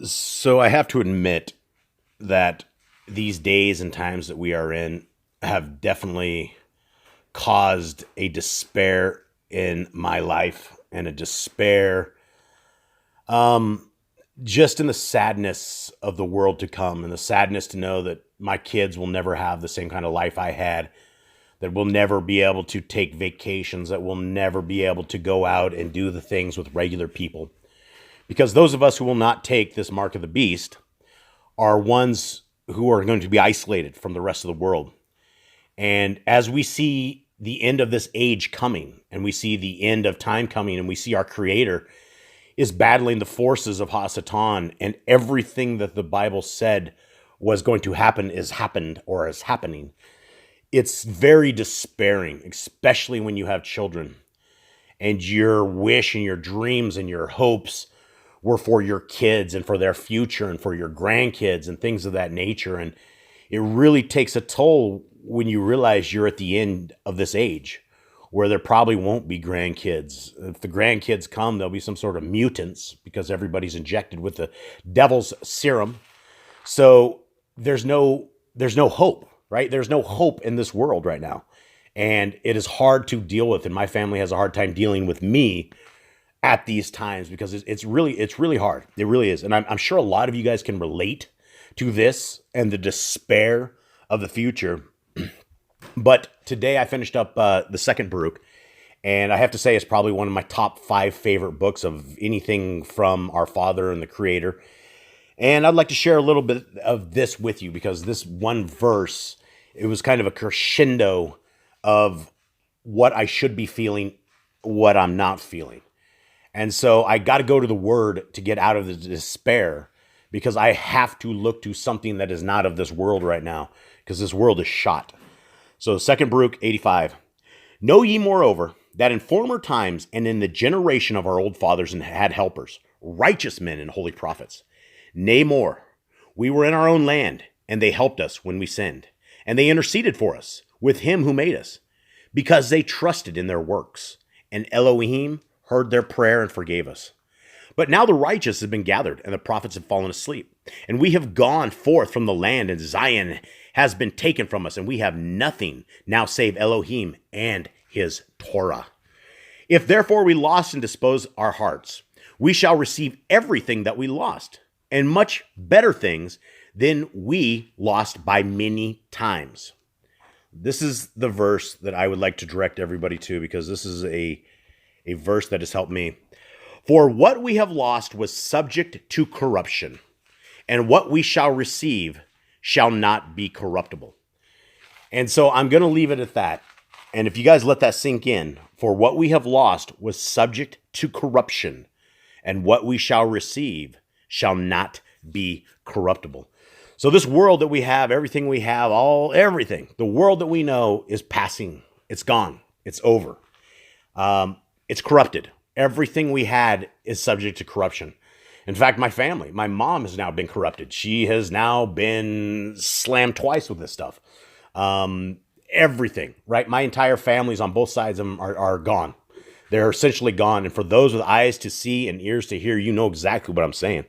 So I have to admit that these days and times that we are in have definitely caused a despair in my life and a despair just in the sadness of the world to come and the sadness to know that my kids will never have the same kind of life I had, that we'll never be able to take vacations, that we'll never be able to go out and do the things with regular people. Because those of us who will not take this mark of the beast are ones who are going to be isolated from the rest of the world. And as we see the end of this age coming, and we see the end of time coming, and we see our Creator is battling the forces of Hasatan, and everything that the Bible said was going to happen is happened or is happening. It's very despairing, especially when you have children and your wish and your dreams and your hopes were for your kids and for their future and for your grandkids and things of that nature. And it really takes a toll when you realize you're at the end of this age where there probably won't be grandkids. If the grandkids come, there'll be some sort of mutants because everybody's injected with the devil's serum. So there's no hope, right? There's no hope in this world right now. And it is hard to deal with. And my family has a hard time dealing with me at these times because it's really hard. It really is. And I'm sure a lot of you guys can relate to this and the despair of the future. But today I finished up the second Baruch, and I have to say it's probably one of my top 5 favorite books of anything from our Father and the Creator. And I'd like to share a little bit of this with you because this one verse, it was kind of a crescendo of what I should be feeling, what I'm not feeling. And so I got to go to the Word to get out of the despair because I have to look to something that is not of this world right now because this world is shot. So 2 Baruch 85. Know ye moreover that in former times and in the generation of our old fathers had helpers, righteous men and holy prophets. Nay more, we were in our own land, and they helped us when we sinned, and they interceded for us with him who made us, because they trusted in their works, and Elohim heard their prayer and forgave us. But now the righteous have been gathered, and the prophets have fallen asleep, and we have gone forth from the land, and Zion has been taken from us, and we have nothing now save Elohim and his Torah. If therefore we lost and dispose our hearts, we shall receive everything that we lost, and much better things than we lost by many times. This is the verse that I would like to direct everybody to because this is a verse that has helped me. For what we have lost was subject to corruption, and what we shall receive shall not be corruptible. And so I'm going to leave it at that. And if you guys let that sink in, for what we have lost was subject to corruption, and what we shall receive shall not be corruptible. So this world that we have, everything we have, everything, the world that we know is passing. It's gone. It's over. It's corrupted. Everything we had is subject to corruption. In fact, my family, my mom has now been corrupted. She has now been slammed twice with this stuff. Everything, right? My entire family's on both sides of them are gone. They're essentially gone. And for those with eyes to see and ears to hear, you know exactly what I'm saying.